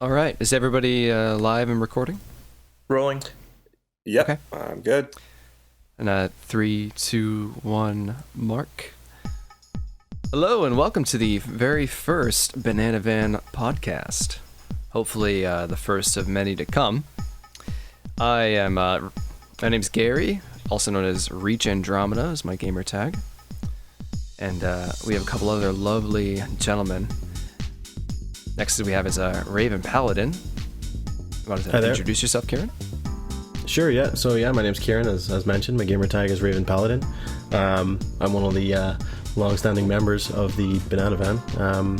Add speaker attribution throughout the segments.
Speaker 1: All right. Is everybody live and recording?
Speaker 2: Rolling.
Speaker 3: Yep.
Speaker 1: Okay.
Speaker 3: I'm good.
Speaker 1: And 3, 2, 1, mark. Hello and welcome to the very first Banana Van podcast. Hopefully the first of many to come. I am, my name's Gary, also known as ReachAndromeda is my gamer tag. And we have a couple other lovely gentlemen. Next we have is RavenPaladin. You want to introduce yourself, Ciaran?
Speaker 4: Sure, yeah. So yeah, my name's Ciaran, as mentioned. My gamer tag is RavenPaladin. I'm one of the long-standing members of the Banana Van.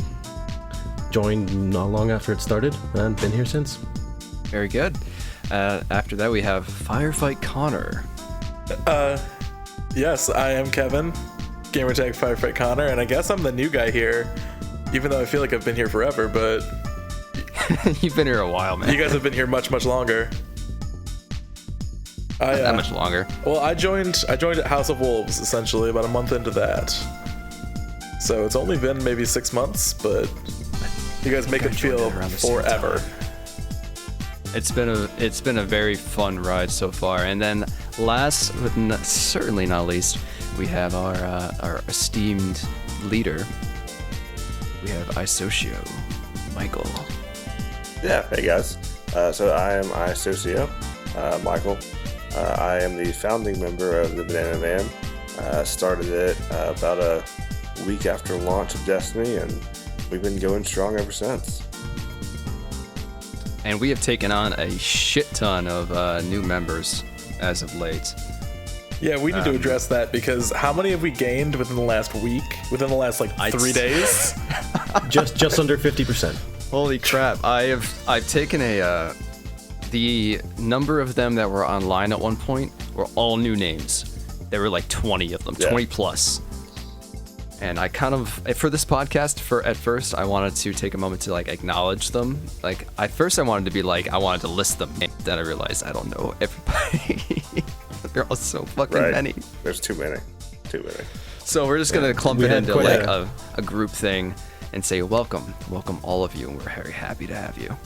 Speaker 4: Joined not long after it started and been here since.
Speaker 1: Very good. After that we have firefightCONNOR.
Speaker 2: Yes, I am Kevin, gamertag firefightCONNOR, and I guess I'm the new guy here, even though I feel like I've been here forever, but...
Speaker 1: You've been here a while, man.
Speaker 2: You guys have been here much, much longer.
Speaker 1: Not that much longer.
Speaker 2: Well, I joined at House of Wolves, essentially, about a month into that. So it's only been maybe 6 months, but you guys make it feel forever.
Speaker 1: It's been a very fun ride so far. And then last but certainly not least, we have our esteemed leader. We have iSocio, Michael.
Speaker 3: Yeah, hey guys. So I am iSocio, Michael. I am the founding member of the Banana Van. Started it about a week after launch of Destiny, and we've been going strong ever since.
Speaker 1: And we have taken on a shit ton of new members as of late.
Speaker 2: Yeah, we need to address that, because how many have we gained within the last week? Within the last 3 days?
Speaker 4: just under 50%.
Speaker 1: Holy crap! I've taken the number of them that were online at one point were all new names. There were like 20 of them, 20 plus. And I kind of, for this podcast, at first, I wanted to take a moment to acknowledge them. At first I wanted to be I wanted to list them. Then I realized I don't know everybody. They're all so fucking many.
Speaker 3: There's too many.
Speaker 1: So we're just going to clump it into a group thing and say welcome all of you, and we're very happy to have you.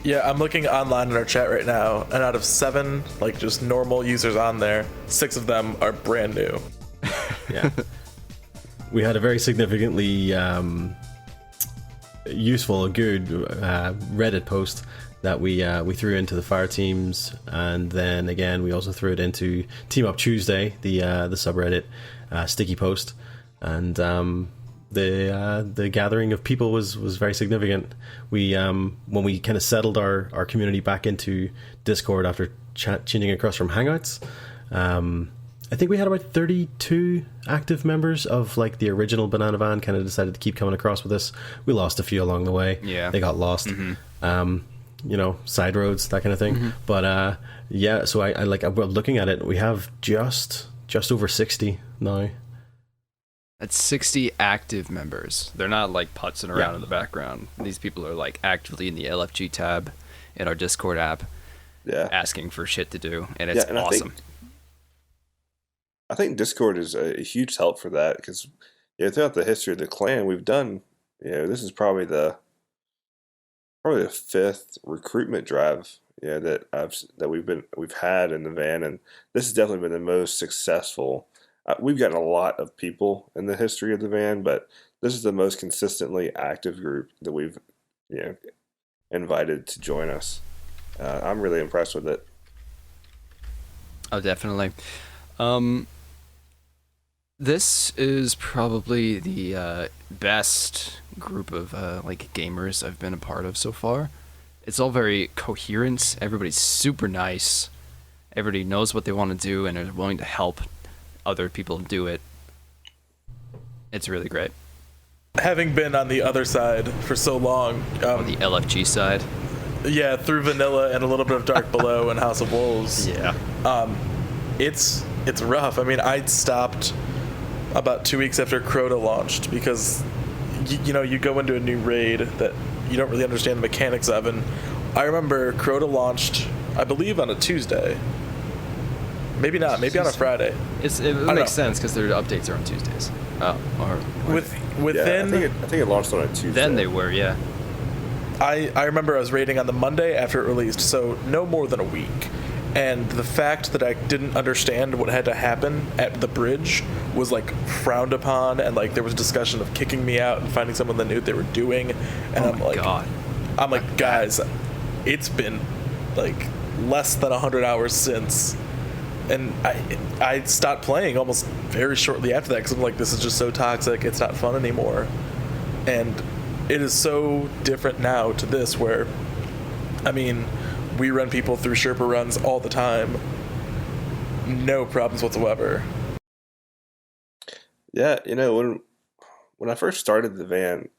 Speaker 2: Yeah, I'm looking online in our chat right now, and out of 7, just normal users on there, 6 of them are brand new.
Speaker 4: Yeah. We had a very significantly useful, good Reddit post that we threw into the fire teams, and then again we also threw it into Team Up Tuesday, the subreddit sticky post, and the gathering of people was very significant. We when we kind of settled our community back into Discord after changing across from Hangouts, I think we had about 32 active members of the original Banana Van kind of decided to keep coming across with us. We lost a few along the way.
Speaker 1: Yeah,
Speaker 4: they got lost. Side roads, that kind of thing. But yeah, so I we're looking at it. We have just over 60 now.
Speaker 1: That's 60 active members. They're not putzing around in the background. These people are actively in the LFG tab in our Discord app, asking for shit to do, and it's awesome.
Speaker 3: I think Discord is a huge help for that, because throughout the history of the clan, we've done this is probably the 5th recruitment drive that we've had in the van, and this has definitely been the most successful. We've gotten a lot of people in the history of the van, but this is the most consistently active group that we've invited to join us. I'm really impressed with it.
Speaker 1: Oh, definitely. This is probably the best group of gamers I've been a part of so far. It's all very coherent. Everybody's super nice. Everybody knows what they want to do and are willing to help other people do it. It's really great.
Speaker 2: Having been on the other side for so long,
Speaker 1: on the LFG side,
Speaker 2: through Vanilla and a little bit of Dark Below and House of Wolves, it's rough. I mean, I stopped about 2 weeks after Crota launched, because you go into a new raid that you don't really understand the mechanics of, and I remember Crota launched, I believe, on a Tuesday. Maybe not. Maybe on a Friday.
Speaker 1: It makes sense because their updates are on Tuesdays.
Speaker 2: Within.
Speaker 3: I think it launched on a Tuesday.
Speaker 1: Then they were, yeah.
Speaker 2: I remember I was raiding on the Monday after it released, so no more than a week. And the fact that I didn't understand what had to happen at the bridge was like frowned upon, and like there was discussion of kicking me out and finding someone that knew what they were doing. And I'm like, guys, it's been like less than 100 hours since, and I stopped playing almost very shortly after that because I'm like, this is just so toxic. It's not fun anymore, and it is so different now to this where, I mean, we run people through Sherpa runs all the time. No problems whatsoever.
Speaker 3: Yeah, you know, when I first started the van,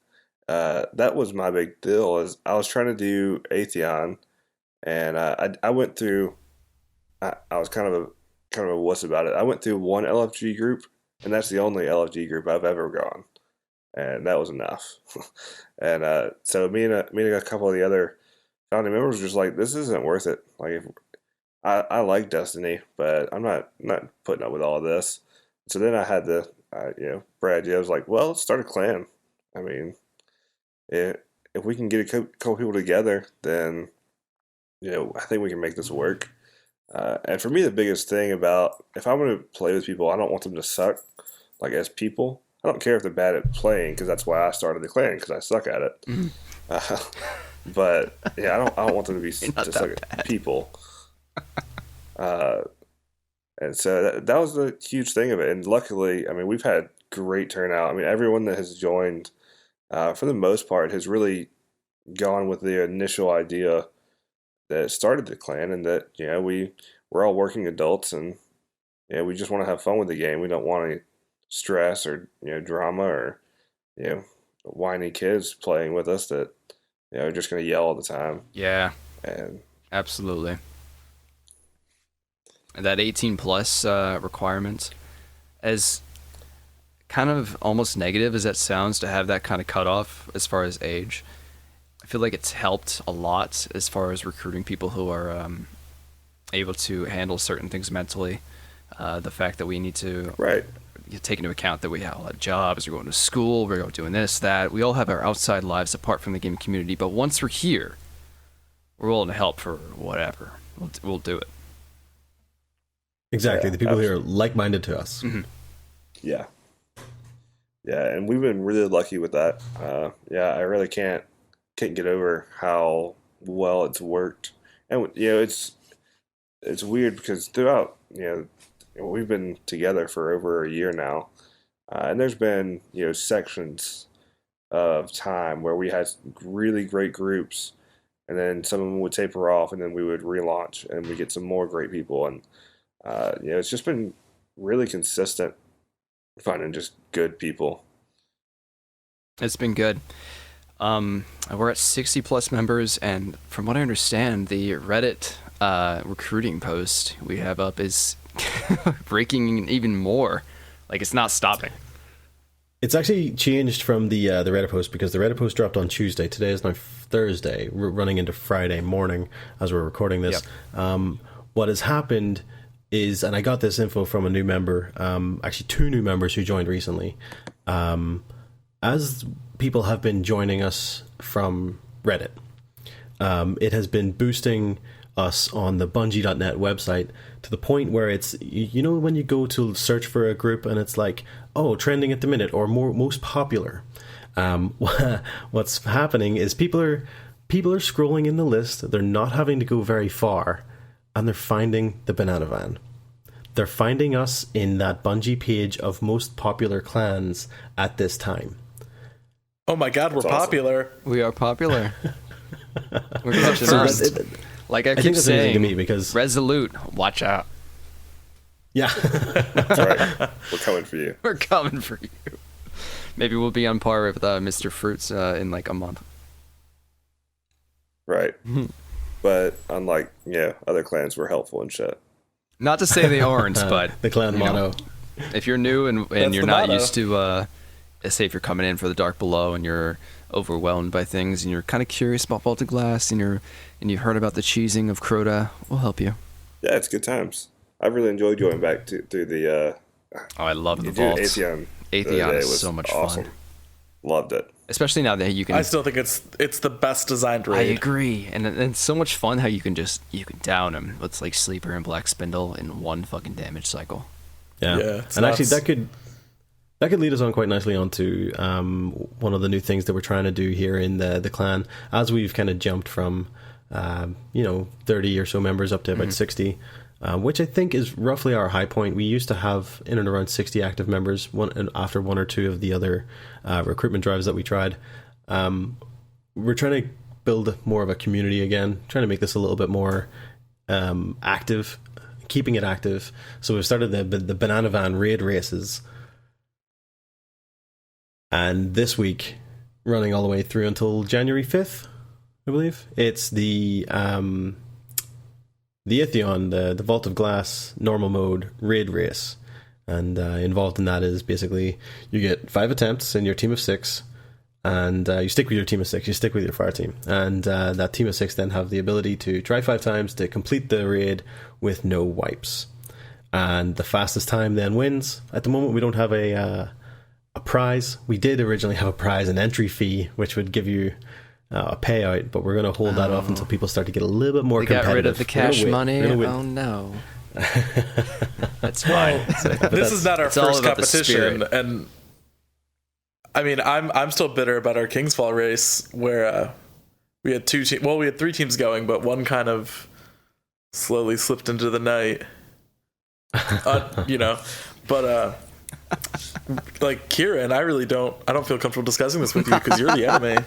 Speaker 3: that was my big deal. Is I was trying to do Atheon, and I went through. I was kind of a wuss about it. I went through one LFG group, and that's the only LFG group I've ever gone, and that was enough. And so me and a couple of the other founding members were just like, this isn't worth it. Like, I like Destiny, but I'm not putting up with all of this. So then I had the bright idea. I was like, well, let's start a clan. I mean, if we can get a couple people together, then I think we can make this work. And for me, the biggest thing about if I'm going to play with people, I don't want them to suck. Like, as people, I don't care if they're bad at playing, because that's why I started the clan, because I suck at it. Mm-hmm. But yeah, I don't want them to be just suck at people. And so that was the huge thing of it. And luckily, I mean, we've had great turnout. I mean, everyone that has joined, for the most part, has really gone with the initial idea that started the clan, and that we're all working adults, and we just want to have fun with the game. We don't want any stress or drama or whiny kids playing with us that are just going to yell all the time.
Speaker 1: Yeah,
Speaker 3: and
Speaker 1: absolutely. That 18 plus requirement, as kind of almost negative as that sounds to have that kind of cutoff as far as age, I feel like it's helped a lot as far as recruiting people who are able to handle certain things mentally. The fact that we need to take into account that we have a lot of jobs, we're going to school, we're doing this, that. We all have our outside lives apart from the gaming community, but once we're here, we're willing to help for whatever. We'll do it.
Speaker 4: Exactly, the people who are like-minded to us.
Speaker 1: Mm-hmm.
Speaker 3: Yeah, and we've been really lucky with that. I really can't get over how well it's worked. And it's weird because throughout we've been together for over a year now, and there's been sections of time where we had really great groups, and then some of them would taper off, and then we would relaunch, and we get some more great people, and it's just been really consistent finding just good people.
Speaker 1: It's been good. We're at 60 plus members, and from what I understand, the Reddit recruiting post we have up is breaking even more. Like, it's not stopping.
Speaker 4: It's actually changed from the Reddit post, because the Reddit post dropped on Tuesday. Today is now Thursday. We're running into Friday morning as we're recording this. Yep. What has happened is, and I got this info from a new member, actually two new members who joined recently. As people have been joining us from Reddit, it has been boosting us on the Bungie.net website to the point where it's, when you go to search for a group and it's like, oh, trending at the minute, or most popular. What's happening is people are scrolling in the list. They're not having to go very far, and they're finding the Banana Van. They're finding us in that Bungie page of most popular clans at this time.
Speaker 2: Oh my God, we're popular.
Speaker 1: We are popular. We're catching first. Like I keep saying,
Speaker 4: to me because
Speaker 1: Resolute, watch out.
Speaker 4: Yeah.
Speaker 3: That's right. We're coming for you.
Speaker 1: We're coming for you. Maybe we'll be on par with Mr. Fruits in like a month.
Speaker 3: Right. But unlike other clans, we're helpful and shit.
Speaker 1: Not to say they aren't, but
Speaker 4: the clan motto.
Speaker 1: If you're new and you're not used to, say if you're coming in for the Dark Below and you're overwhelmed by things and you're kind of curious about Vaulted Glass and you've heard about the cheesing of Crota, we'll help you.
Speaker 3: Yeah, it's good times. I really enjoyed going back to the.
Speaker 1: I love the vaults.
Speaker 3: Atheon
Speaker 1: is so much
Speaker 3: fun. Loved it.
Speaker 1: Especially now that you can.
Speaker 2: I still think it's the best designed
Speaker 1: I
Speaker 2: raid.
Speaker 1: agree, and it's so much fun how you can down him with like Sleeper and Black Spindle in one fucking damage cycle.
Speaker 4: Yeah,
Speaker 2: it's
Speaker 4: and
Speaker 2: nuts.
Speaker 4: actually that could lead us on quite nicely onto one of the new things that we're trying to do here in the clan, as we've kind of jumped from 30 or so members up to about 60. Which I think is roughly our high point. We used to have in and around 60 active members after one or two of the other recruitment drives that we tried. We're trying to build more of a community again, trying to make this a little bit more active, keeping it active. So we've started the Banana Van raid races. And this week, running all the way through until January 5th, I believe, it's the Itheon, the Vault of Glass normal mode raid race, and involved in that is basically you get 5 attempts in your team of 6, and you stick with your team of 6, you stick with your fire team, and that team of 6 then have the ability to try 5 times to complete the raid with no wipes, and the fastest time then wins. At the moment we don't have a prize. We did originally have a prize, an entry fee, which would give you a payout, but we're going to hold that off until people start to get a little bit more competitive.
Speaker 1: Got rid of the cash money. Oh no. That's fine.
Speaker 2: This is not our first competition, and I mean, I'm still bitter about our Kingsfall race where we had 3 teams going, but one kind of slowly slipped into the night. But like Ciaran, I don't feel comfortable discussing this with you because you're the enemy.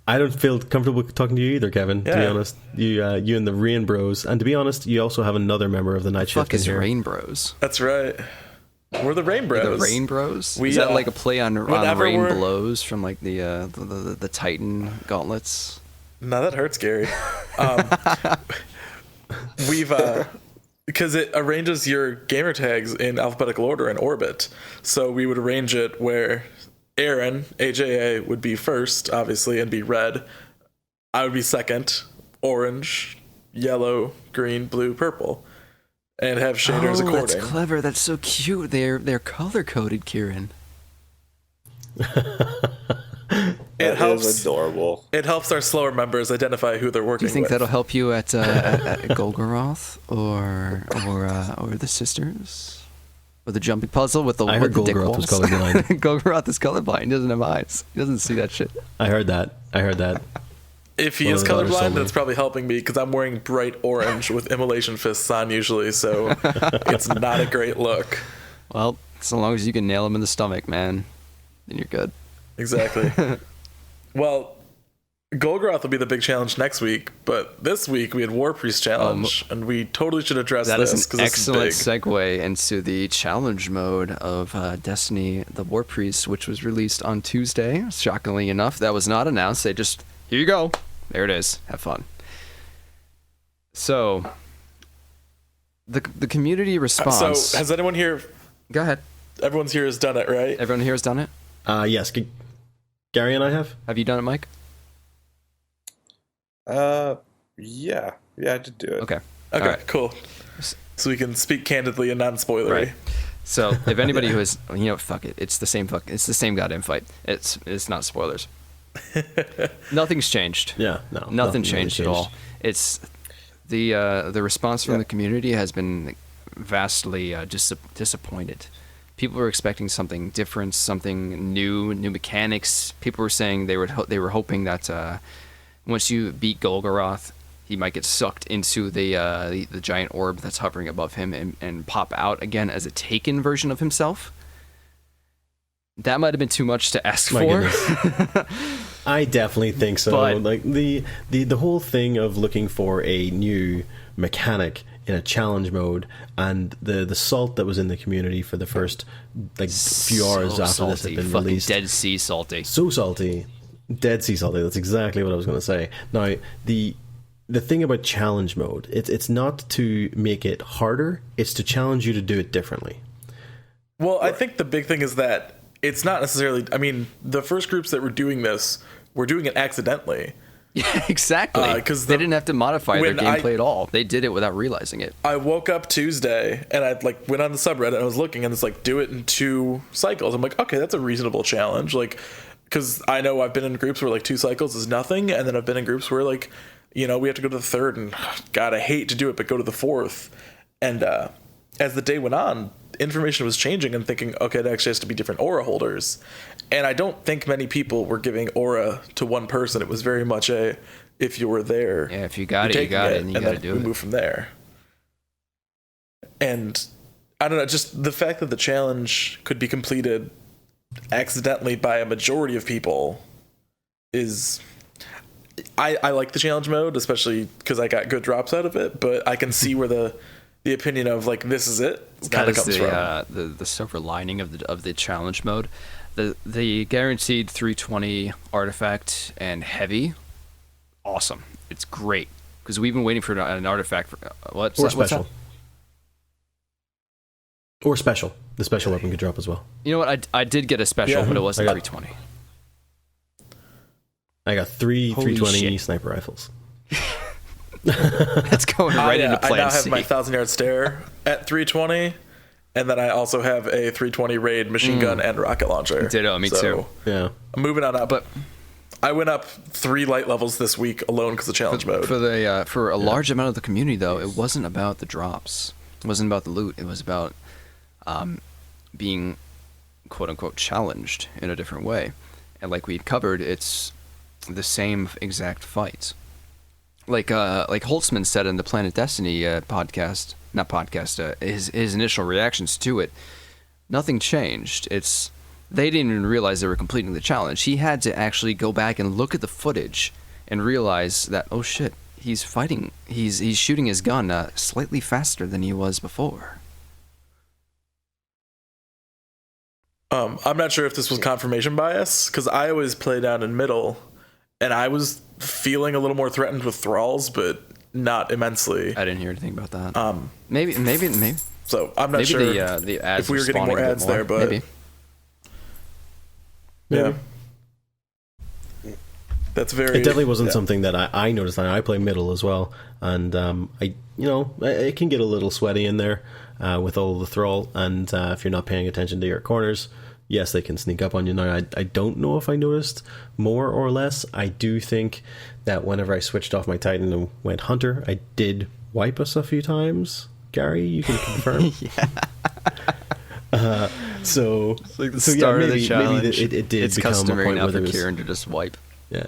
Speaker 4: I don't feel comfortable talking to you either, Kevin. To be honest, you and the Rain Bros, and to be honest, you also have another member of the night shift.
Speaker 1: Fuck is Rain Bros?
Speaker 2: That's right. We're the Rain Bros.
Speaker 1: The Rain Bros. Is that like a play on Rain Blows from like the Titan gauntlets?
Speaker 2: No, that hurts, Gary. We've because it arranges your gamer tags in alphabetical order in orbit, so we would arrange it where Aaron, AJA, would be first, obviously, and be red. I would be second, orange, yellow, green, blue, purple, and have shaders according.
Speaker 1: That's clever. That's so cute. They're color coded, Ciaran.
Speaker 2: It helps.
Speaker 3: Is adorable.
Speaker 2: It helps our slower members identify who they're working with.
Speaker 1: Do you think that'll help you at Golgoroth or the Sisters? Or the jumping puzzle with the
Speaker 4: I heard
Speaker 1: with the dick
Speaker 4: Golgoroth
Speaker 1: walls?
Speaker 4: was colorblind.
Speaker 1: Golgoroth is colorblind. He doesn't have eyes. He doesn't see that shit.
Speaker 4: I heard that.
Speaker 2: If he is colorblind, that's probably helping me because I'm wearing bright orange with immolation fists on usually, so it's not a great look.
Speaker 1: Well, so long as you can nail him in the stomach, man, then you're good.
Speaker 2: Exactly. Well, Golgoroth will be the big challenge next week, but this week we had War Priest challenge, and we totally should address
Speaker 1: that
Speaker 2: this.
Speaker 1: That is an excellent
Speaker 2: this is big.
Speaker 1: segue into the challenge mode of Destiny, the War Priest, which was released on Tuesday. Shockingly enough, that was not announced. They just, here you go. There it is. Have fun. So, the community response.
Speaker 2: So, has anyone here...
Speaker 1: Go ahead.
Speaker 2: Everyone's here has done it, right?
Speaker 1: Everyone here has done it?
Speaker 4: Yes. Gary and I have.
Speaker 1: Have you done it, Mike?
Speaker 3: Yeah, I did do it.
Speaker 1: Okay,
Speaker 2: right. Cool. So we can speak candidly and non-spoilery.
Speaker 1: Right. So if anybody who has, fuck it, it's the same goddamn fight. It's not spoilers. Nothing's changed.
Speaker 4: Yeah, no,
Speaker 1: nothing changed at all. It's the response from the community has been vastly disappointed. People were expecting something different, something new mechanics. People were saying they were hoping that once you beat Golgoroth, he might get sucked into the giant orb that's hovering above him and pop out again as a taken version of himself. That might have been too much to ask for.
Speaker 4: I definitely think so.
Speaker 1: But,
Speaker 4: like the whole thing of looking for a new mechanic in a challenge mode, and the salt that was in the community for the first few hours after this had been released.
Speaker 1: Dead Sea salty.
Speaker 4: So salty. Dead Sea salty. That's exactly what I was going to say. Now, the thing about challenge mode, it's not to make it harder, it's to challenge you to do it differently.
Speaker 2: Well, I think the big thing is that it's not necessarily... I mean, the first groups that were doing this were doing it accidentally.
Speaker 1: Yeah, exactly. Because they didn't have to modify their gameplay at all. They did it without realizing it.
Speaker 2: I woke up Tuesday and I went on the subreddit and I was looking and it's do it in 2 cycles. I'm like, okay, that's a reasonable challenge. because I know I've been in groups where like 2 cycles is nothing, and then I've been in groups where like, we have to go to the 3rd, and God, I hate to do it, but go to the 4th. And as the day went on, information was changing and thinking, okay, it actually has to be different aura holders. And I don't think many people were giving aura to one person. It was very much if you were there.
Speaker 1: Yeah, if you got it, you got it, and you got to do it.
Speaker 2: We move from there. And I don't know, just the fact that the challenge could be completed accidentally by a majority of people is... I like the challenge mode, especially because I got good drops out of it, but I can see where the opinion of like, this is it, kind of comes from.
Speaker 1: The silver lining of the challenge mode. The guaranteed 320 artifact and heavy, awesome. It's great because we've been waiting for an artifact for what's that?
Speaker 4: Or special. The special weapon could drop as well.
Speaker 1: You know what? I did get a special, but it wasn't 320.
Speaker 4: I got 320 sniper rifles.
Speaker 1: That's going right into plan
Speaker 2: I now have
Speaker 1: C.
Speaker 2: my 1,000-yard stare at 320, and then I also have a 320 raid machine gun and rocket launcher.
Speaker 1: Ditto, me too.
Speaker 4: Yeah.
Speaker 2: I'm moving on up. But I went up 3 light levels this week alone because of challenge mode.
Speaker 1: For a large amount of the community, though, it wasn't about the drops. It wasn't about the loot. It was about being quote-unquote challenged in a different way. And like we covered, it's the same exact fight. Like Holtzman said in the Planet Destiny podcast, his initial reactions to it, nothing changed. They didn't even realize they were completing the challenge. He had to actually go back and look at the footage and realize that, oh shit, he's fighting, he's shooting his gun slightly faster than he was before.
Speaker 2: I'm not sure if this was confirmation bias, because I always play down in middle, and I was feeling a little more threatened with thralls, but not immensely.
Speaker 1: I didn't hear anything about that. Maybe.
Speaker 2: So I'm not sure
Speaker 1: the ads
Speaker 2: if we were getting more ads there, but
Speaker 1: maybe.
Speaker 2: Yeah. That's very.
Speaker 4: It definitely wasn't something that I noticed. I play middle as well, and it can get a little sweaty in there with all the thrall, and if you're not paying attention to your corners, yes, they can sneak up on you. Now, I don't know if I noticed more or less. I do think that whenever I switched off my Titan and went Hunter, I did wipe us a few times. Gary, you can confirm. So
Speaker 1: it's like the start of the challenge.
Speaker 4: Maybe it did
Speaker 1: it's
Speaker 4: become
Speaker 1: customary
Speaker 4: a point
Speaker 1: now
Speaker 4: where
Speaker 1: for
Speaker 4: there was,
Speaker 1: Ciaran to just wipe.
Speaker 4: Yeah.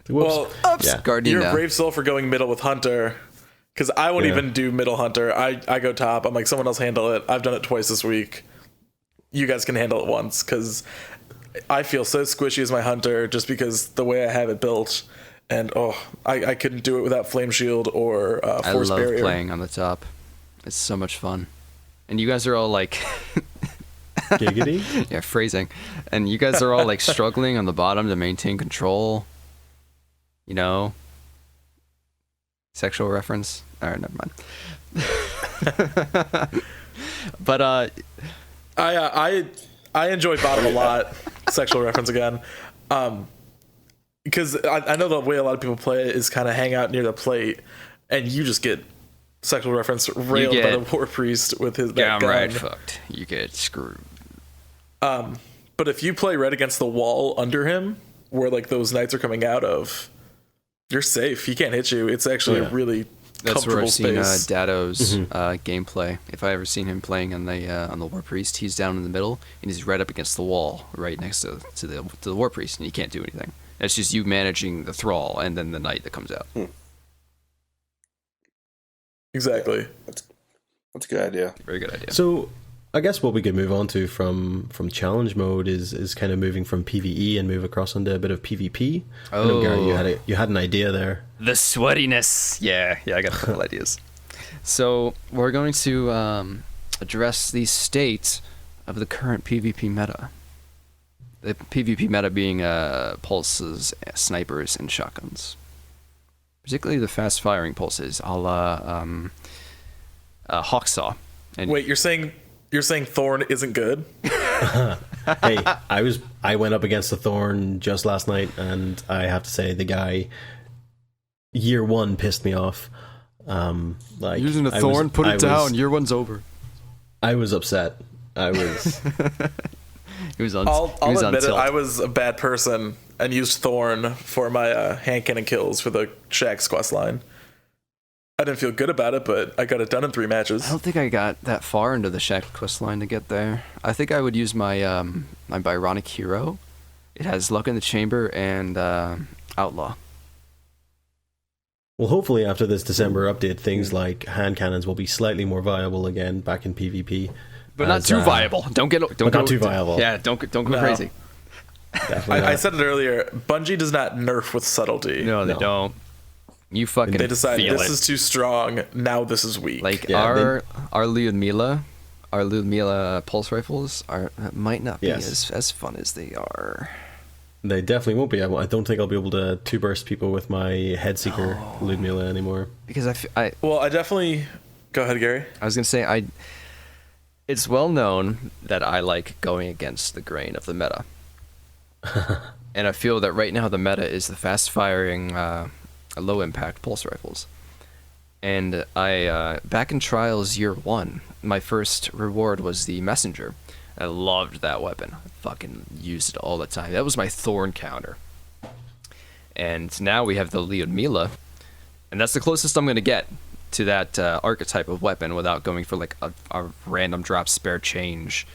Speaker 2: Well,
Speaker 1: Oops, Guardian
Speaker 2: you're a
Speaker 1: now.
Speaker 2: brave soul for going middle with Hunter, because I won't even do middle Hunter. I go top. I'm like, someone else handle it. I've done it twice this week. You guys can handle it once, because I feel so squishy as my Hunter just because the way I have it built. And I couldn't do it without Flame Shield or Force Barrier.
Speaker 1: I love playing on the top. It's so much fun. And you guys are all like...
Speaker 4: Giggity?
Speaker 1: Yeah, phrasing. And you guys are all like struggling on the bottom to maintain control. You know? Sexual reference? Alright, never mind. But
Speaker 2: I enjoy bottom a lot. Sexual reference again. Because I know the way a lot of people play it is kind of hang out near the plate, and you just get sexual reference railed by the War Priest with his that gun.
Speaker 1: Downright fucked. You get screwed.
Speaker 2: But if you play right against the wall under him, where like those knights are coming out of, you're safe. He can't hit you. It's actually a really
Speaker 1: That's where
Speaker 2: comfortable
Speaker 1: I've seen
Speaker 2: space.
Speaker 1: Dado's gameplay. If I ever seen him playing on the War Priest, he's down in the middle and he's right up against the wall, right next to the War Priest, and he can't do anything. It's just you managing the thrall and then the knight that comes out.
Speaker 2: Exactly.
Speaker 3: That's a good idea.
Speaker 1: Very good idea.
Speaker 4: So I guess what we could move on to from challenge mode is kind of moving from PvE and move across into a bit of PvP. I know, Gary, you had an idea there.
Speaker 1: The sweatiness. Yeah, I got a couple ideas. So we're going to address the state of the current PvP meta. The PvP meta being pulses, snipers, and shotguns. Particularly the fast-firing pulses, a la Hawksaw. And
Speaker 2: Wait, you're saying Thorn isn't good?
Speaker 4: Hey, I went up against the Thorn just last night, and I have to say the guy year one pissed me off.
Speaker 1: Using a Thorn, put it down. Year one's over.
Speaker 4: I was upset. I was.
Speaker 1: He was on.
Speaker 2: I'll
Speaker 1: he was on
Speaker 2: admit it.
Speaker 1: tilt.
Speaker 2: I was a bad person and used Thorn for my hand cannon kills for the Shaxx quest line. I didn't feel good about it, but I got it done in 3 matches.
Speaker 1: I don't think I got that far into the Shaxx quest line to get there. I think I would use my my Byronic Hero. It has Luck in the Chamber and Outlaw.
Speaker 4: Well, hopefully after this December update, things like hand cannons will be slightly more viable again back in PvP.
Speaker 1: But not too viable. Don't go
Speaker 4: not too viable.
Speaker 1: Yeah, don't go
Speaker 2: No.
Speaker 1: crazy.
Speaker 4: Definitely
Speaker 2: I said it earlier. Bungie does not nerf with subtlety.
Speaker 1: No, they don't. You fucking
Speaker 2: They decide
Speaker 1: feel
Speaker 2: this
Speaker 1: it.
Speaker 2: is too strong. Now this is weak.
Speaker 1: Like
Speaker 4: Yeah,
Speaker 1: our Lyudmila pulse rifles might not be
Speaker 4: Yes.
Speaker 1: as fun as they are.
Speaker 4: They definitely won't be. I don't think I'll be able to two-burst people with my Headseeker Ludmilla anymore.
Speaker 1: Because
Speaker 2: well, I definitely. Go ahead, Gary.
Speaker 1: I was gonna say it's well known that I like going against the grain of the meta, and I feel that right now the meta is the fast-firing, low-impact pulse rifles. And I back in Trials Year 1, my first reward was the Messenger. I loved that weapon. I fucking used it all the time. That was my Thorn counter. And now we have the Lyudmila, and that's the closest I'm gonna get to that archetype of weapon without going for like a random drop spare change,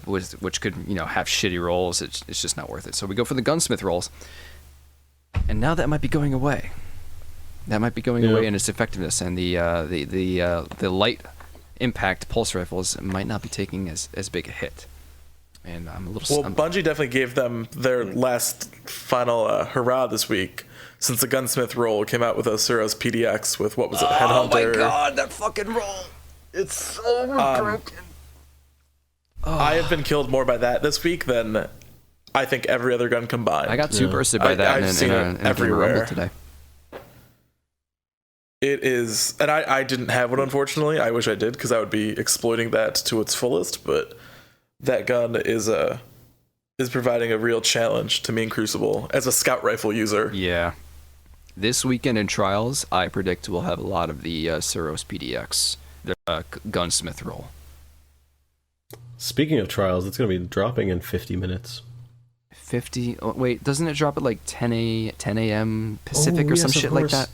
Speaker 1: which could have shitty rolls. It's just not worth it. So we go for the gunsmith rolls, and now that might be going away. That might be going away in its effectiveness, and the light impact pulse rifles might not be taking as big a hit. And I'm a little.
Speaker 2: Well, Bungie definitely gave them their last final hurrah this week, since the gunsmith roll came out with a Suros PDX with what was it, Headhunter.
Speaker 1: Oh my god, that fucking roll! It's so broken.
Speaker 2: I have been killed more by that this week than I think every other gun combined.
Speaker 1: I got two bursted by that
Speaker 2: I've seen it
Speaker 1: in a
Speaker 2: everywhere
Speaker 1: Rumble today.
Speaker 2: It is, and I didn't have one, unfortunately. I wish I did, because I would be exploiting that to its fullest, but that gun is providing a real challenge to me in Crucible as a scout rifle user.
Speaker 1: Yeah. This weekend in Trials, I predict we'll have a lot of the Suros PDX, the gunsmith roll.
Speaker 4: Speaking of Trials, it's going to be dropping in 50 minutes.
Speaker 1: 50? Oh, wait, doesn't it drop at like 10 a.m. Pacific or some shit like that?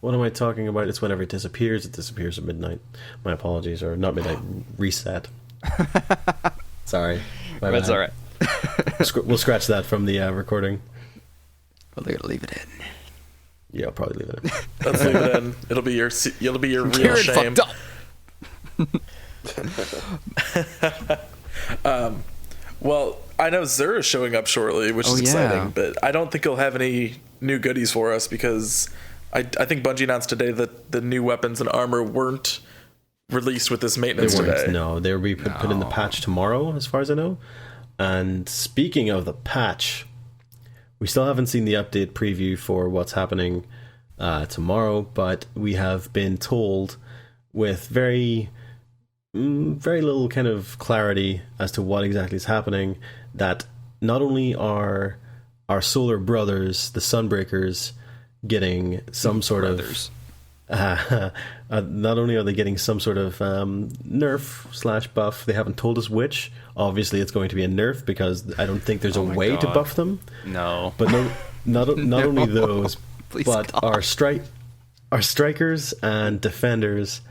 Speaker 4: What am I talking about? It's whenever it disappears. It disappears at midnight. My apologies, or not midnight, reset. Sorry.
Speaker 1: That's all right.
Speaker 4: We'll scratch that from the recording.
Speaker 1: Well, they're gonna leave it in.
Speaker 4: Yeah, I'll probably leave it in.
Speaker 2: Let's leave it in. It'll be your real
Speaker 1: Ciaran
Speaker 2: shame.
Speaker 1: fucked up.
Speaker 2: Well, I know Xur is showing up shortly, which is exciting, but I don't think he'll have any new goodies for us, because I think Bungie announced today that the new weapons and armor weren't released with this maintenance today.
Speaker 4: No, they'll be put in the patch tomorrow, as far as I know. And speaking of the patch, we still haven't seen the update preview for what's happening tomorrow, but we have been told with very little kind of clarity as to what exactly is happening, that not only are our solar brothers, the Sunbreakers, getting some sort of not only are they getting some sort of nerf/buff, they haven't told us which. Obviously it's going to be a nerf, because I don't think there's a way to buff them.
Speaker 1: No.
Speaker 4: But not only those, but
Speaker 1: God.
Speaker 4: our strikers and defenders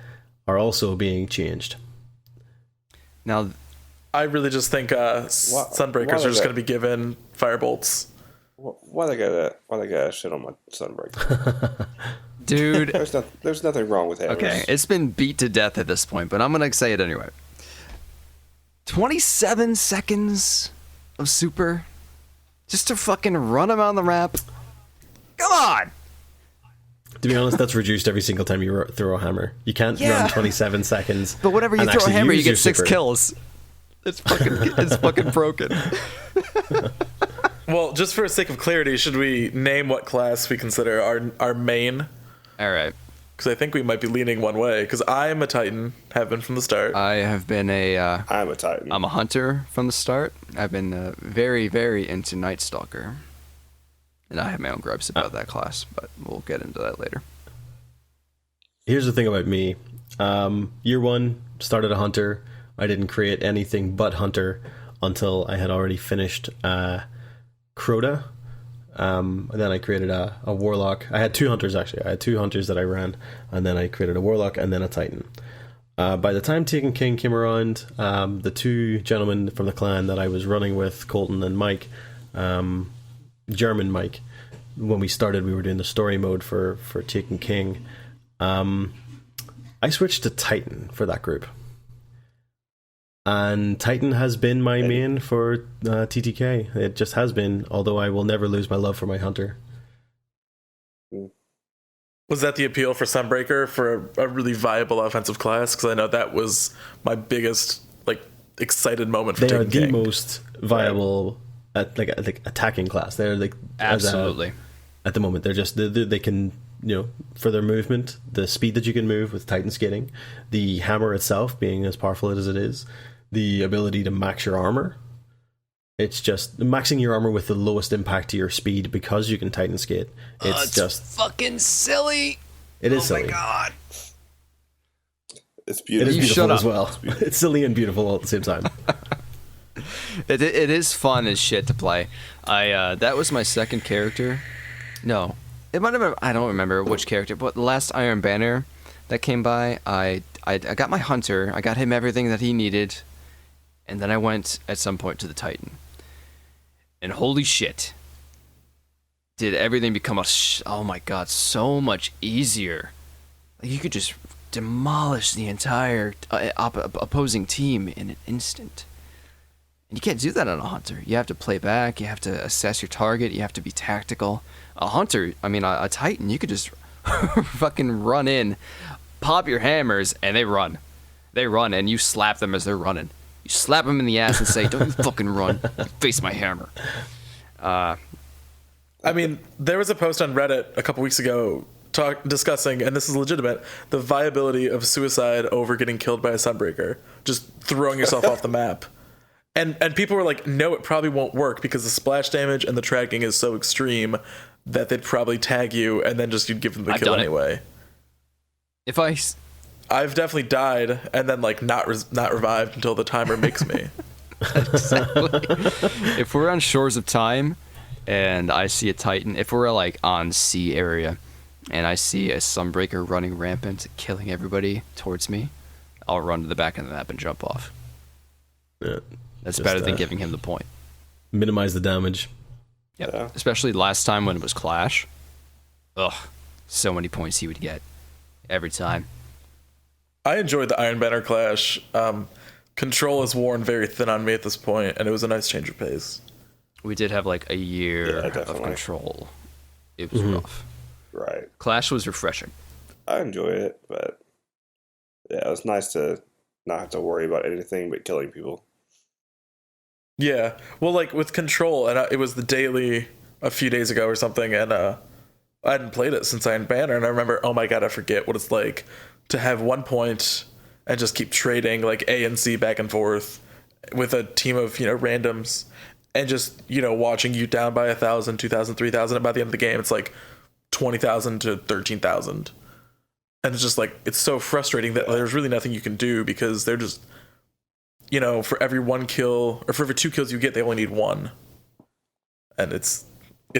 Speaker 4: are also being changed.
Speaker 1: Now,
Speaker 2: I really just think Sunbreakers are just going to be given firebolts.
Speaker 3: Why they gotta shit on my Sunbreaker?
Speaker 1: dude.
Speaker 3: There's nothing wrong with hammers.
Speaker 1: Okay, it's been beat to death at this point, but I'm gonna say it anyway. 27 seconds of super just to fucking run him on the map. Come on.
Speaker 4: To be honest, that's reduced every single time you throw a hammer. You can't run 27 seconds.
Speaker 1: But whenever you
Speaker 4: and
Speaker 1: throw a
Speaker 4: actually
Speaker 1: hammer, you
Speaker 4: use
Speaker 1: get
Speaker 4: your
Speaker 1: 6
Speaker 4: super.
Speaker 1: kills. It's fucking broken.
Speaker 2: Well, just for the sake of clarity, should we name what class we consider our main?
Speaker 1: All right.
Speaker 2: Because I think we might be leaning one way. Because I'm a Titan, have been from the start.
Speaker 1: I have been
Speaker 3: I'm a Titan.
Speaker 1: I'm a hunter from the start. I've been very, very into Night Stalker. And I have my own gripes about that class, but we'll get into that later.
Speaker 4: Here's the thing about me. Year 1, started a hunter. I didn't create anything but hunter until I had already finished Crota. And then I created a Warlock. I had 2 hunters, actually. I had 2 hunters that I ran, and then I created a Warlock and then a Titan. By the time Taken King came around, the 2 gentlemen from the clan that I was running with, Colton and Mike, German Mike, when we started, we were doing the story mode for Taken King. I switched to Titan for that group. And Titan has been my main for TTK. It just has been, although I will never lose my love for my hunter.
Speaker 2: Was that the appeal for Sunbreaker for a really viable offensive class? Because I know that was my biggest excited moment for
Speaker 4: They are
Speaker 2: Taken
Speaker 4: the
Speaker 2: King.
Speaker 4: most viable attacking class. They're
Speaker 1: Absolutely.
Speaker 4: At the moment, they're just they can, for their movement, the speed that you can move with Titan skating, the hammer itself being as powerful as it is, the ability to max your armor. It's just maxing your armor with the lowest impact to your speed because you can Titan skate. It's just
Speaker 1: fucking silly.
Speaker 4: It is silly.
Speaker 1: Oh my god.
Speaker 3: It's
Speaker 4: It
Speaker 3: beautiful.
Speaker 4: is
Speaker 1: You
Speaker 4: beautiful
Speaker 1: shut
Speaker 4: as
Speaker 1: up.
Speaker 4: well. It's silly and beautiful all at the same time.
Speaker 1: It is fun as shit to play. That was my second character. No, it might have been, I don't remember which character, but the last Iron Banner that came by, I got my hunter. I got him everything that he needed, and then I went at some point to the Titan. And holy shit, did everything become oh my god, so much easier. Like, you could just demolish the entire opposing team in an instant. And you can't do that on a hunter. You have to play back, you have to assess your target, you have to be tactical. A hunter, a Titan, you could just fucking run in, pop your hammers, and they run. They run, and you slap them as they're running. You slap them in the ass and say, "Don't you fucking run. You face my hammer."
Speaker 2: There was a post on Reddit a couple weeks ago discussing, and this is legitimate, the viability of suicide over getting killed by a Sunbreaker. Just throwing yourself off the map. And people were like, no, it probably won't work because the splash damage and the tracking is so extreme that they'd probably tag you and then just you'd give them the kill anyway. I've definitely died and then not revived until the timer makes me.
Speaker 1: Exactly. If we're on Shores of Time and I see a Titan, if we're on sea area and I see a Sunbreaker running rampant, killing everybody towards me, I'll run to the back of the map and jump off.
Speaker 4: Yeah,
Speaker 1: That's better than giving him the point.
Speaker 4: Minimize the damage.
Speaker 1: Yep.
Speaker 3: Yeah.
Speaker 1: Especially last time when it was Clash. Ugh, so many points he would get every time.
Speaker 2: I enjoyed the Iron Banner Clash. Control is worn very thin on me at this point, and it was a nice change of pace.
Speaker 1: We did have a year of
Speaker 3: definitely.
Speaker 1: Control. It was rough.
Speaker 3: Right.
Speaker 1: Clash was refreshing.
Speaker 3: I enjoy it, but yeah, it was nice to not have to worry about anything but killing people.
Speaker 2: Yeah, well, with Control, and it was the daily a few days ago or something, and I hadn't played it since Iron Banner, and I remember, oh my god, I forget what it's like to have 1 point and just keep trading A and C back and forth with a team of randoms, and just watching you down by 1,000, 2,000, 3,000, and by the end of the game, it's 20,000 to 13,000, and it's just it's so frustrating that there's really nothing you can do because they're just. For every 1 kill or for every 2 kills you get, they only need 1, and it's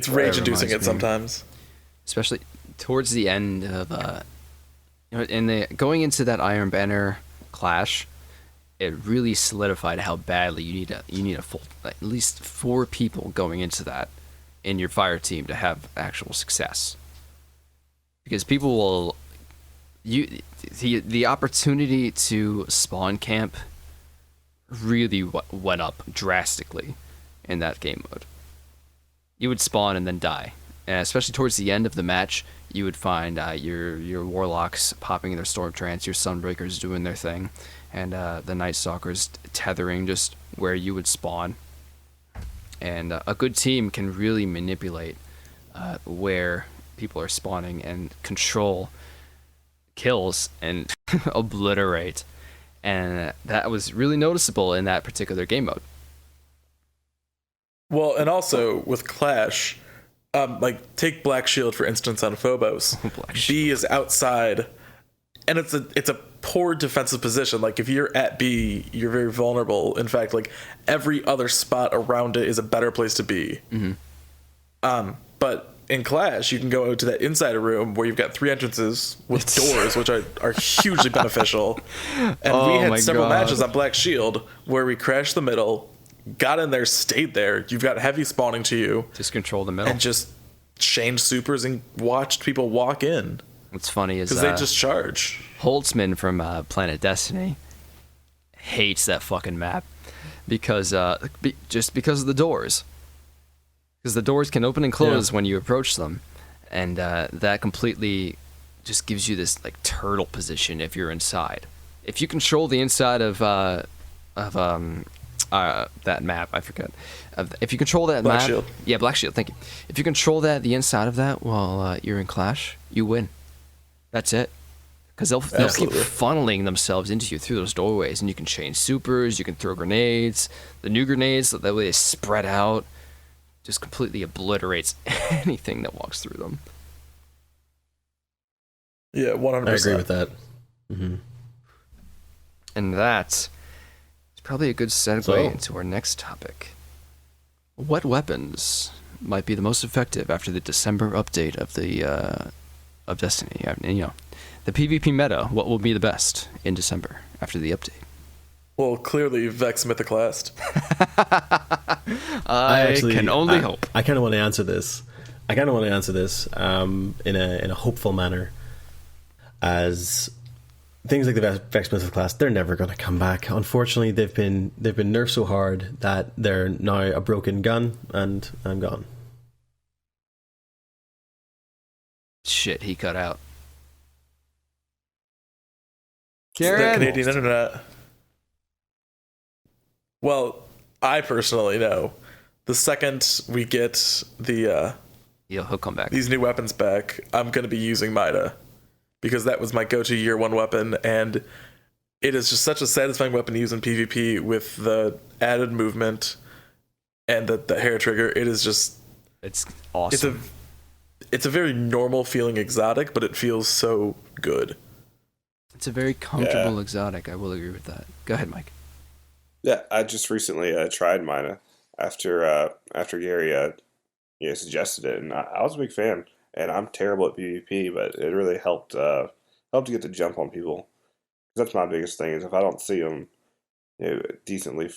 Speaker 2: rage-inducing it sometimes.
Speaker 1: Especially towards the end of going into that Iron Banner Clash, it really solidified how badly you need a full at least 4 people going into that in your fire team to have actual success. Because people will the opportunity to spawn camp really went up drastically in that game mode. You would spawn and then die, and especially towards the end of the match, you would find your warlocks popping their storm trance, your sunbreakers doing their thing, and the night stalkers tethering just where you would spawn. And a good team can really manipulate where people are spawning and control kills and obliterate. And that was really noticeable in that particular game mode.
Speaker 2: Well, and also with Clash, take Black Shield for instance on Phobos.
Speaker 1: Black
Speaker 2: B is outside, and it's a poor defensive position. Like if you're at B, you're very vulnerable. In fact, like every other spot around it is a better place to be. But in Clash, you can go to that insider room where you've got 3 entrances with doors, which are hugely beneficial. And we had several matches on Black Shield where we crashed the middle, got in there, stayed there. You've got heavy spawning to you.
Speaker 1: Just control the middle.
Speaker 2: And just changed supers and watched people walk in.
Speaker 1: What's funny is
Speaker 2: because they just charge.
Speaker 1: Holtzman from Planet Destiny hates that fucking map because just because of the doors. Because the doors can open and close when you approach them, and that completely just gives you this like turtle position if you're inside. If you control the inside of that map, I forget. If you control that
Speaker 2: Black
Speaker 1: map,
Speaker 2: Shield.
Speaker 1: Yeah, Black Shield. Thank you. If you control the inside of that while you're in Clash, you win. That's it. Because they'll keep funneling themselves into you through those doorways, and you can change supers, you can throw grenades. The new grenades, that way they spread out, just completely obliterates anything that walks through them.
Speaker 2: Yeah, 100%.
Speaker 4: I agree with that.
Speaker 1: And that's probably a good segue into our next topic. What weapons might be the most effective after the December update of the of Destiny? The PvP meta. What will be the best in December after the update?
Speaker 2: Well, clearly Vex Mythoclast.
Speaker 1: I can only hope.
Speaker 4: I kind of want to answer this. In a hopeful manner, as things like the Vex Mythoclast, they're never going to come back. Unfortunately, they've been nerfed so hard that they're now a broken gun, and I'm gone.
Speaker 1: Shit, he cut out.
Speaker 2: Ciaran. The Canadian internet. Well, I personally know the second we get
Speaker 1: he'll come back.
Speaker 2: These new weapons back, I'm going to be using Mida, because that was my go-to year 1 weapon, and it is just such a satisfying weapon to use in PvP with the added movement and the hair trigger. It's awesome. It's a very normal feeling exotic, but it feels so good. It's
Speaker 1: a very comfortable exotic. I will agree with that. Go ahead, Mike.
Speaker 3: Yeah, I just recently tried Mina after Gary suggested it, and I was a big fan. And I'm terrible at PvP, but it really helped to get the jump on people. That's my biggest thing, is if I don't see them decently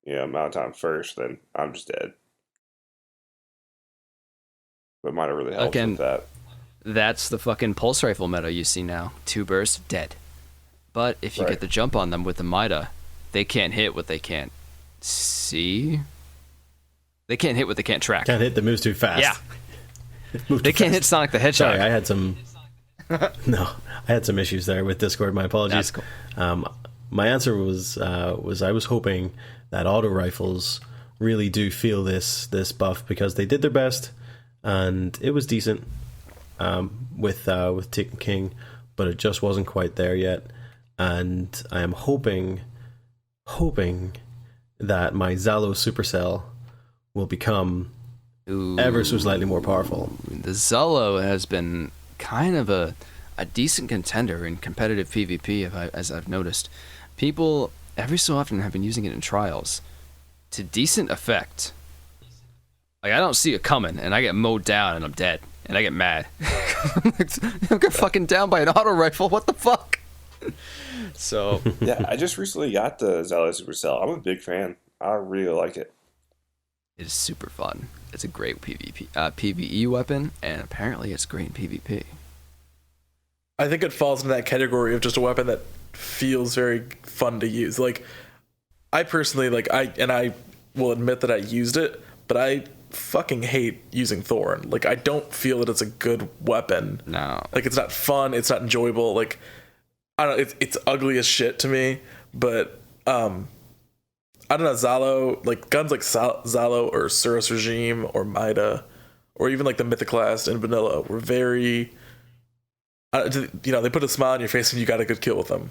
Speaker 3: amount of time first, then I'm just dead. But Mina really helps with that.
Speaker 1: That's the fucking pulse rifle meta you see now. 2 bursts, dead. But if you get the jump on them with the Mida, they can't hit what they can't see. They can't hit what they can't track.
Speaker 4: Can't hit the moves too fast.
Speaker 1: Yeah. They can't hit Sonic the Hedgehog.
Speaker 4: Sorry, I had some issues there with Discord. My apologies.
Speaker 1: That's cool.
Speaker 4: My answer was I was hoping that auto rifles really do feel this buff, because they did their best and it was decent with Taken King, but it just wasn't quite there yet. And I am hoping that my Zalo Supercell will become ever so slightly more powerful.
Speaker 1: The Zalo has been kind of a decent contender in competitive PvP, as I've noticed. People every so often have been using it in trials to decent effect. Like, I don't see it coming, and I get mowed down, and I'm dead, and I get mad. I get fucking down by an auto rifle. What the fuck? So
Speaker 3: yeah, I just recently got the Zalo Supercell. I'm a big fan. I really like it.
Speaker 1: It is super fun. It's a great PvE weapon, and apparently it's great in PvP.
Speaker 2: I think it falls into that category of just a weapon that feels very fun to use. Like, I personally, I will admit that I used it, but I fucking hate using Thorn. Like, I don't feel that it's a good weapon.
Speaker 1: No.
Speaker 2: Like, it's not fun, it's not enjoyable. Like, I don't know, it's ugly as shit to me, but I don't know, Zalo, like guns like Zalo or Surus Regime or Mida or even like the Mythoclast and Vanilla were very, they put a smile on your face and you got a good kill with them.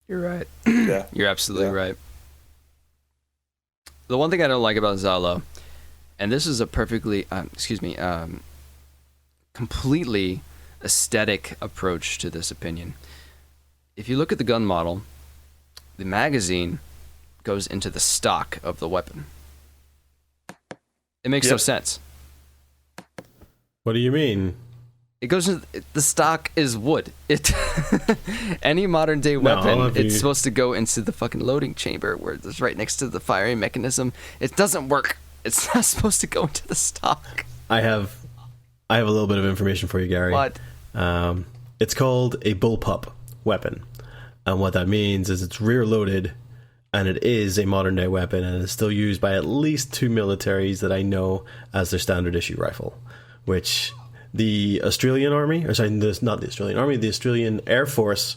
Speaker 1: You're right.
Speaker 3: Yeah.
Speaker 1: You're absolutely right. The one thing I don't like about Zalo, and this is a perfectly, completely aesthetic approach to this opinion. if you look at the gun model, the magazine goes into the stock of the weapon. It makes no sense.
Speaker 4: What do you mean?
Speaker 1: It goes into the stock is wood. It any modern day weapon, it's supposed to go into the fucking loading chamber where it's right next to the firing mechanism. It doesn't work. It's not supposed to go into the stock.
Speaker 4: I have a little bit of information for you, Gary.
Speaker 1: What?
Speaker 4: It's called a bullpup weapon, and what that means is it's rear loaded, and it is a modern day weapon, and it's still used by at least 2 militaries that I know as their standard issue rifle, which the Australian Army, or sorry, not the Australian Army, the Australian Air Force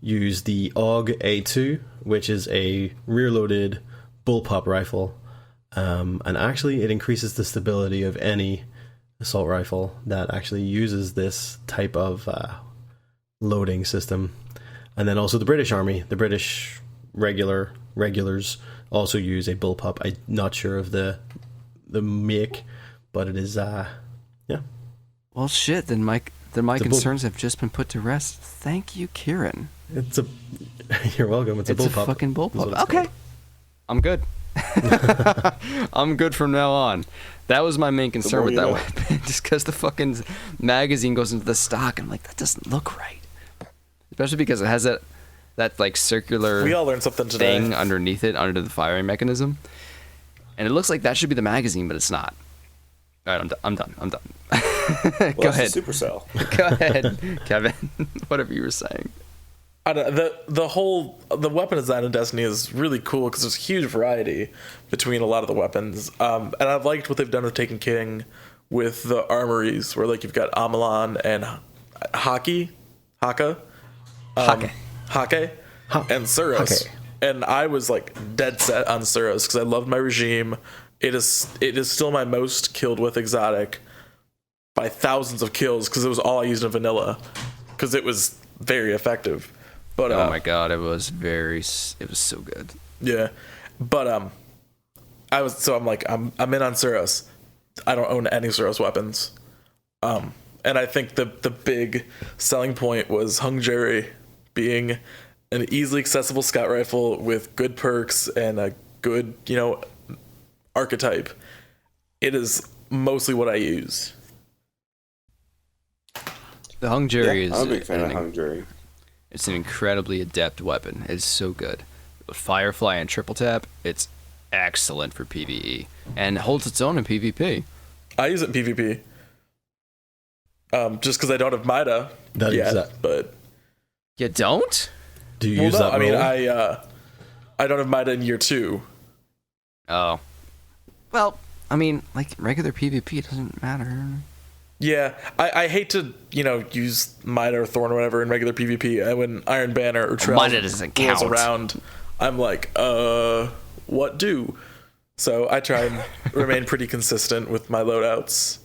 Speaker 4: use the AUG A2, which is a rear-loaded bullpup rifle, and actually it increases the stability of any assault rifle that actually uses this type of loading system. And then also the British Army, the British regulars also use a bullpup. I'm not sure of the make, but it is
Speaker 1: Well, shit. Then my concerns have just been put to rest. Thank you, Ciaran.
Speaker 4: You're welcome. It's a bullpup.
Speaker 1: A fucking bullpup. Okay, I'm good. I'm good from now on. That was my main concern with that weapon, just because the fucking magazine goes into the stock. I'm like, that doesn't look right, especially because it has that like circular.
Speaker 2: We all learned something today.
Speaker 1: Thing underneath it, under the firing mechanism, and it looks like that should be the magazine, but it's not. All right, I'm done.
Speaker 3: Well,
Speaker 1: Go ahead.
Speaker 3: Supercell.
Speaker 1: Go ahead, Kevin. Whatever you were saying.
Speaker 2: I don't, the weapon design in Destiny is really cool because there's a huge variety between a lot of the weapons. And I've liked what they've done with Taken King with the armories, where like you've got Amalan and Hake, and Suros. And I was like dead set on Suros because I loved my regime. It is still my most killed with exotic by thousands of kills because it was all I used in vanilla because it was very effective. But
Speaker 1: oh my god, it was so good.
Speaker 2: Yeah, but I'm like I'm in on Suros. I don't own any Suros weapons. And I think the big selling point was Hung Jury being an easily accessible scout rifle with good perks and a good, archetype. It is mostly what I use.
Speaker 1: The Hung Jury is
Speaker 3: I'm a big fan of Hung Jury.
Speaker 1: It's an incredibly adept weapon. It's so good. With Firefly and Triple Tap, it's excellent for PvE and holds its own in PvP.
Speaker 2: I use it in PvP. Just because I don't have Mida yet, but
Speaker 1: you don't?
Speaker 4: Do you use that?
Speaker 2: I mean, I don't have Mida in year 2.
Speaker 1: Oh, well, I mean, like regular PvP, it doesn't matter.
Speaker 2: Yeah, I hate to, use Mida or Thorn or whatever in regular PvP. And when Iron Banner or Trail rolls around, I'm like, what do? So I try and remain pretty consistent with my loadouts.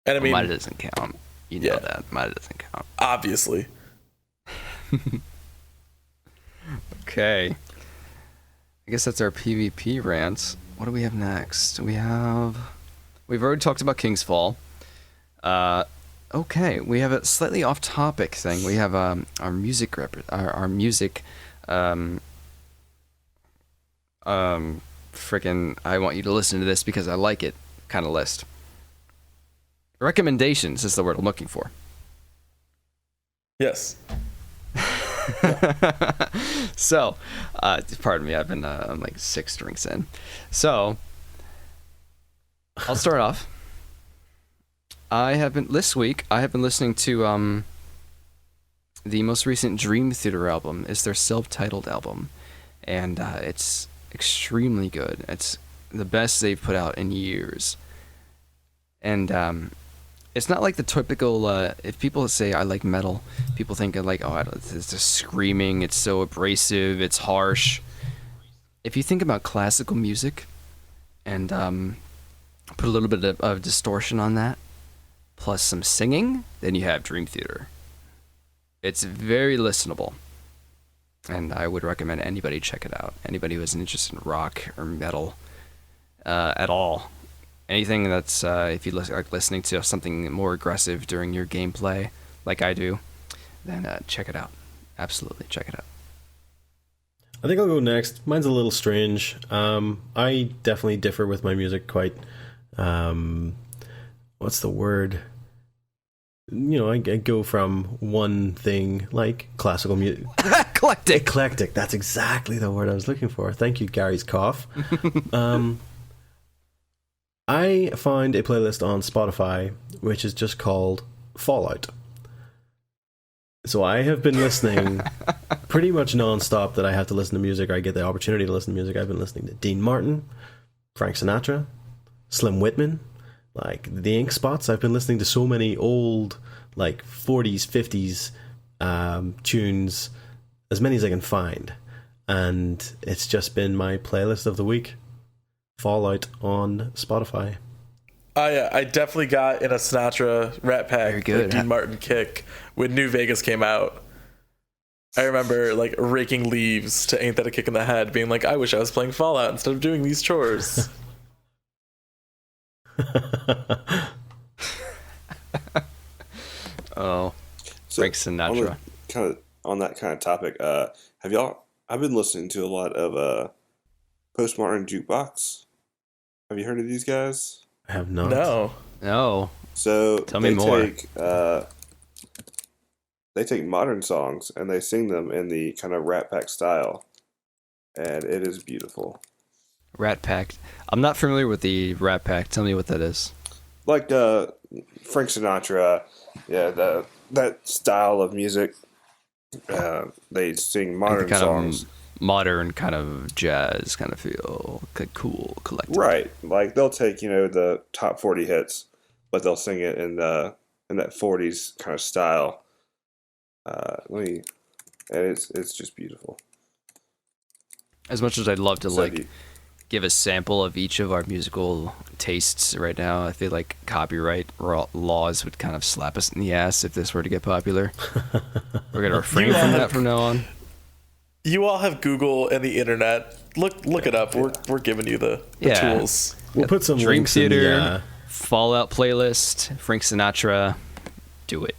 Speaker 2: And I mean,
Speaker 1: Mida doesn't count. You know that. Mida doesn't count.
Speaker 2: Obviously.
Speaker 1: Okay. I guess that's our PvP rants. What do we have next? We've already talked about King's Fall. Okay, we have a slightly off-topic thing. We have our music freaking I want you to listen to this because I like it kind of list. Recommendations is the word I'm looking for.
Speaker 2: Yes.
Speaker 1: So, pardon me, I've been I'm like 6 drinks in. So, I'll start off. This week I have been listening to the most recent Dream Theater album. It's their self-titled album, and it's extremely good. It's the best they've put out in years. And it's not like the typical if people say I like metal, people think of like, oh, it's just screaming, it's so abrasive, it's harsh. If you think about classical music and put a little bit of distortion on that, plus some singing, then you have Dream Theater. It's very listenable, and I would recommend anybody check it out. Anybody who has an interest in rock or metal at all. Anything that's, if you like listening to something more aggressive during your gameplay, like I do, then check it out. Absolutely, check it out.
Speaker 4: I think I'll go next. Mine's a little strange. I definitely differ with my music quite. What's the word? I go from one thing like classical music. Eclectic. That's exactly the word I was looking for. Thank you, Gary's cough. I find a playlist on Spotify which is just called Fallout. So I have been listening pretty much non-stop that I have to listen to music, or I get the opportunity to listen to music. I've been listening to Dean Martin, Frank Sinatra, Slim Whitman, like the Ink Spots. I've been listening to so many old, like 40s, 50s tunes, as many as I can find. And it's just been my playlist of the week. Fallout on Spotify.
Speaker 2: I definitely got in a Sinatra Rat Pack,
Speaker 1: Very good.
Speaker 2: Dean Martin kick when New Vegas came out. I remember like raking leaves to Ain't That a Kick in the Head, being like, I wish I was playing Fallout instead of doing these chores.
Speaker 1: Oh,
Speaker 3: So,
Speaker 1: Frank Sinatra.
Speaker 3: On that kind of topic, have y'all? I've been listening to a lot of Postmodern Jukebox. Have you heard of these guys?
Speaker 4: I have not.
Speaker 1: No.
Speaker 3: So
Speaker 1: Tell me more.
Speaker 3: They take modern songs and they sing them in the kind of Rat Pack style, and it is beautiful.
Speaker 1: Rat Pack. I'm not familiar with the Rat Pack. Tell me what that is.
Speaker 3: Like Frank Sinatra, yeah, that style of music. They sing modern
Speaker 1: kind
Speaker 3: songs.
Speaker 1: Of modern kind of jazz kind of feel, cool, collective.
Speaker 3: Right, like they'll take the top 40 hits, but they'll sing it in that 40s kind of style. And it's just beautiful.
Speaker 1: As much as I'd love to
Speaker 3: So
Speaker 1: give a sample of each of our musical tastes right now, I feel like copyright laws would kind of slap us in the ass if this were to get popular. We're gonna refrain from that from now on.
Speaker 2: You all have Google and the internet. Look it up. We're giving you the tools.
Speaker 4: We'll put some
Speaker 1: Dream
Speaker 4: links
Speaker 1: Theater,
Speaker 4: in the,
Speaker 1: Fallout playlist, Frank Sinatra. Do it.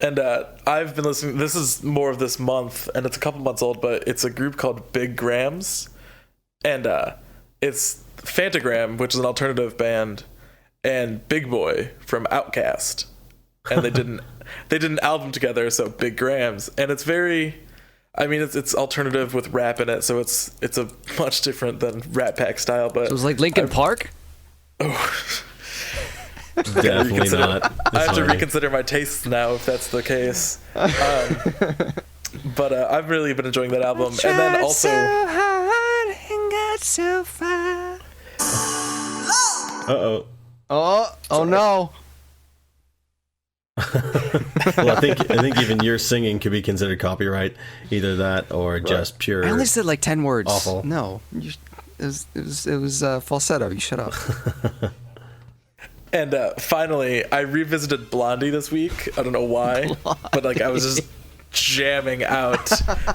Speaker 2: And I've been listening. This is more of this month, and it's a couple months old, but it's a group called Big Grams, and it's Fantagram, which is an alternative band, and Big Boy from Outkast, and they did an album together, so Big Grams, and it's very. I mean, it's alternative with rap in it, so it's a much different than Rat Pack style. But
Speaker 1: So it's like Linkin Park.
Speaker 4: definitely not.
Speaker 2: I have to reconsider my tastes now if that's the case. But I've really been enjoying that album, and then also.
Speaker 4: Uh-oh.
Speaker 1: Oh no.
Speaker 4: Well, I think even your singing could be considered copyright. Either that or just pure.
Speaker 1: I only said like 10 words.
Speaker 4: Awful.
Speaker 1: No, it was falsetto. You shut up.
Speaker 2: And finally, I revisited Blondie this week. I don't know why, but like I was just jamming out,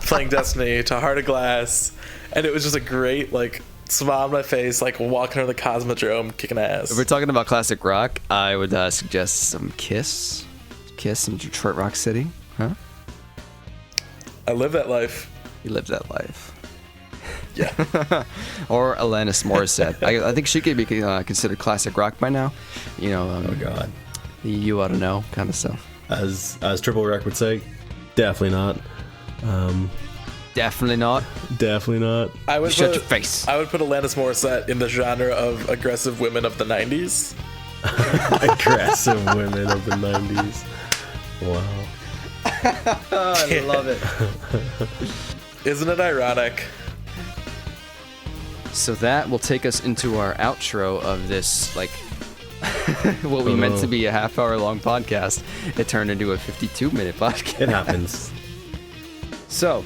Speaker 2: playing Destiny to Heart of Glass, and it was just a great like smile on my face, like walking around the Cosmodrome, kicking ass.
Speaker 1: If we're talking about classic rock, I would suggest some Kiss, some Detroit Rock City. Huh?
Speaker 2: I live that life.
Speaker 1: You live that life.
Speaker 2: Yeah.
Speaker 1: Or Alanis Morissette. I think she could be considered classic rock by now.
Speaker 4: Oh God.
Speaker 1: You ought to know kind of stuff.
Speaker 4: As Triple Wreck would say, definitely not.
Speaker 1: Definitely not.
Speaker 4: Definitely not.
Speaker 1: Shut your face.
Speaker 2: I would put Alanis Morissette in the genre of aggressive women of the 90s.
Speaker 4: Aggressive women of the 90s. Wow.
Speaker 1: I love it.
Speaker 2: Isn't it ironic?
Speaker 1: So that will take us into our outro of this, like, what we meant to be a half-hour long podcast. It turned into a 52-minute podcast.
Speaker 4: It happens.
Speaker 1: So,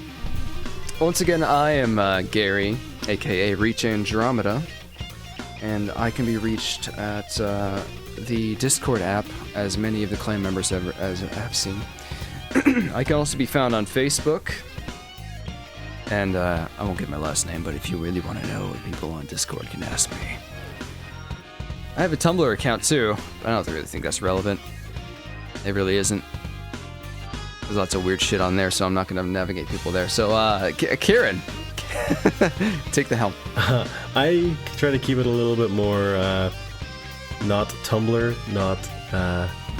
Speaker 1: once again, I am Gary, aka ReachAndromeda, and I can be reached at the Discord app, as many of the clan members have seen. I can also be found on Facebook. And I won't give my last name, but if you really want to know, people on Discord can ask me. I have a Tumblr account too. I don't really think that's relevant. It really isn't. There's lots of weird shit on there, so I'm not going to navigate people there. So, Ciaran, take the helm.
Speaker 4: I try to keep it a little bit more not Tumblr, not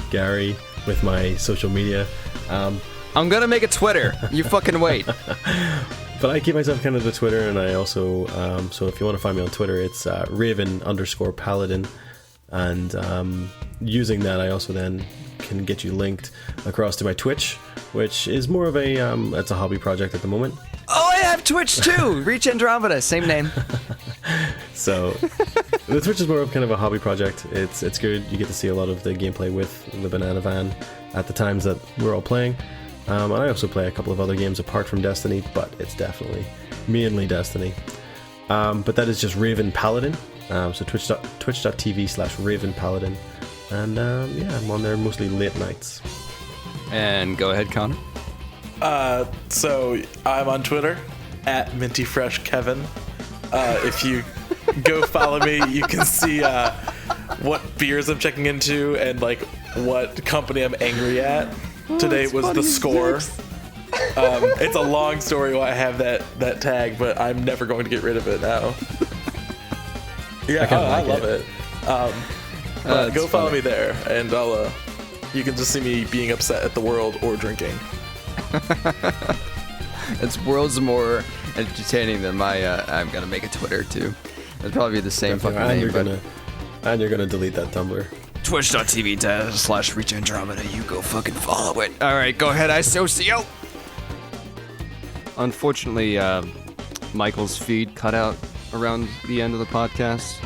Speaker 4: Gary with my social media.
Speaker 1: I'm going to make a Twitter. You fucking wait.
Speaker 4: But I keep myself kind of to Twitter, and I also, so if you want to find me on Twitter, it's Raven_Paladin. And using that, I also then can get you linked across to my Twitch, which is more of a, it's a hobby project at the moment.
Speaker 1: Oh, I have Twitch too! ReachAndromeda, same name.
Speaker 4: So, the Twitch is more of kind of a hobby project. It's good. You get to see a lot of the gameplay with the Banana Van at the times that we're all playing. And I also play a couple of other games apart from Destiny, but it's definitely mainly Destiny. But that is just RavenPaladin. So twitch.tv/RavenPaladin. And yeah, I'm on there mostly late nights.
Speaker 1: And go ahead, Connor.
Speaker 2: So I'm on Twitter @MintyFreshKevin. If you go follow me, you can see what beers I'm checking into and like what company I'm angry at. Today was the score. It's a long story why I have that tag, but I'm never going to get rid of it now. Yeah, I love it. But go follow me there, and I'll. You can just see me being upset at the world or drinking.
Speaker 1: It's worlds more entertaining than my. I'm gonna make a Twitter too. It'll probably be the same fucking name.
Speaker 4: And you're gonna delete that Tumblr.
Speaker 1: Twitch.tv/ReachAndromeda. You go fucking follow it. All right, go ahead, iSocio. Unfortunately, Michael's feed cut out around the end of the podcast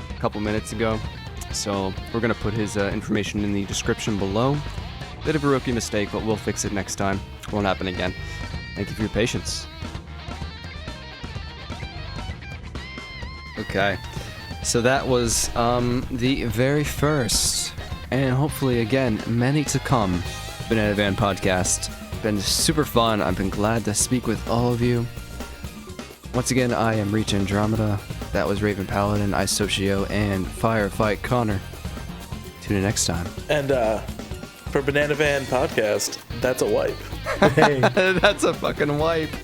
Speaker 1: a couple minutes ago, so we're gonna put his information in the description below. Bit of a rookie mistake, but we'll fix it next time. Won't happen again. Thank you for your patience. Okay, so that was the very first, and hopefully again many to come, Banana Van podcast. Been super fun. I've been glad to speak with all of you. Once again, I am ReachAndromeda. That was RavenPaladin, iSocio, and firefightCONNOR. Tune in next time.
Speaker 2: And for Banana Van podcast, that's a wipe.
Speaker 4: Hey.
Speaker 1: That's a fucking wipe.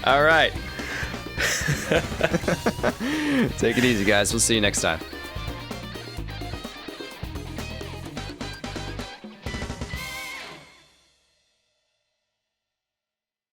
Speaker 1: All right. Take it easy, guys. We'll see you next time.